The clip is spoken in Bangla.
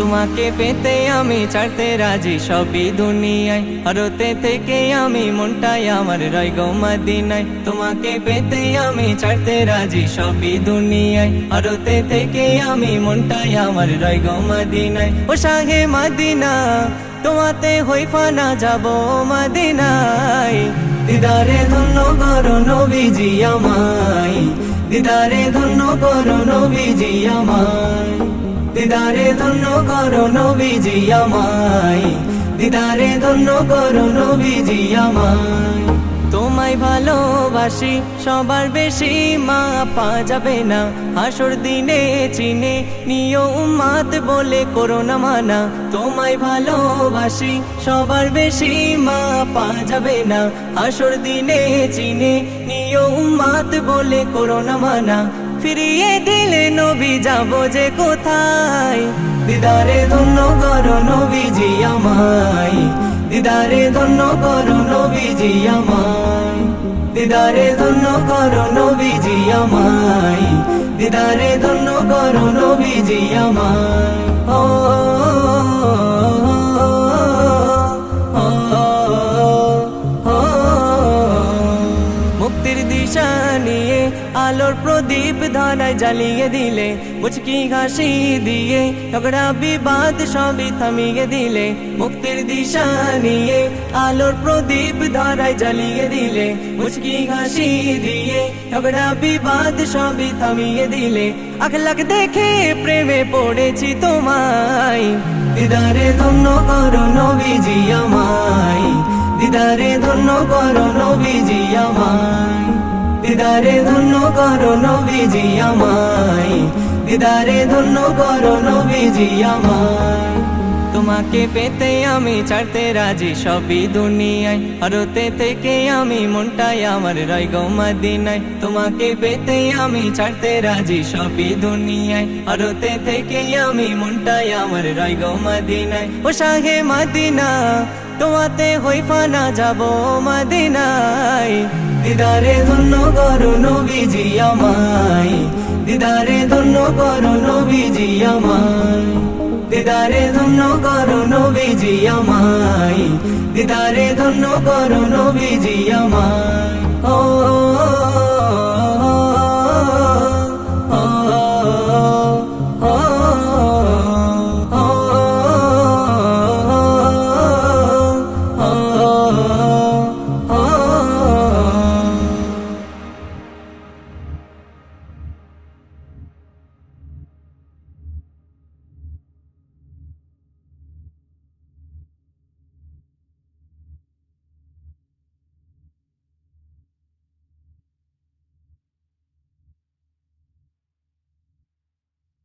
তোমাকে পেতে আমি ছাড়তে রাজি সবই দুনিয়ায়, হরতে থেকে আমি মনটাই আমার রয় গো মদিনায়। তোমাকে পেতে আমি ছাড়তে রাজি সবই দুনিয়ায়, হরতে থেকে আমি মনটাই আমার রয় গো মদিনায়। ও শাহে মদিনা তোমাতে হই ফানা যাব মদিনায়। দিদারে ধন্য করো নবীজি আমায়, দিদারে ধন্য করো নবীজি আমায়, দিদারে ধন্য করো নবীজি আমায়, দিদারে ধন্য করো নবীজি আমায়। তোমায় ভালোবাসি সবার বেশি মা পা যাবে না, হাসর দিনে চিনে নিও উম্মাত বলে করো না মানা। তোমায় ভালোবাসি সবার বেশি মা পা যাবে না, হাসর দিনে চিনে নিও উম্মাত বলে করো না মানা। ফিরিয়ে দিলে নবী যাব যে কোথায়, দিদারে ধন্য করো নবীজি আমায়, দিদারে ধন্য করো নবীজি আমায়, দিদারে ধন্য করো নবীজি আমায়, দিদারে ধন্য করো নবীজি আমায়। ও মুক্তির দিশা নিয়ে আলোর প্রদীপ ধারায় জ্বালিয়ে দিলে, মুচকি হাসি দিয়ে ঝগড়া বিবাদ সবই থামিয়ে দিলে। মুক্তির দিশা নিয়ে আলোর প্রদীপ ধারায় জ্বালিয়ে দিলে, মুচকি হাসি দিয়ে ঝগড়া বিবাদ সবই থামিয়ে দিলে। আখলাক দেখে প্রেমে পড়েছি তোমায়, দিদারে ধন্য করো নবীজি আমায়, দিদারে ধন্য করো নবীজি আমায়, দিদারে ধন্য করো নবীজি আমায়, দিদারে ধন্য করো নবীজি আমায়। তোমাকে পেতে আমি ছাড়তে রাজি সবই দুনিয়ায়, হরতে থেকে আমি মনটাই আমার রয় গো মদিনায়। তোমাকে পেতে আমি ছাড়তে রাজি সবই দুনিয়ায়, হরতে থেকে আমি মনটাই আমার রয় গো মদিনায়। ও শাহে মদিনা তোমাতে হই ফানা যাব মদিনায়। দিদারে ধন্য করো নবীজি আমায়, দিদারে ধন্য করো নবীজি আমায়, দিদারে ধন্য করো নবীজি আমায়, দিদারে ধন্য করো নবীজি আমায়। ও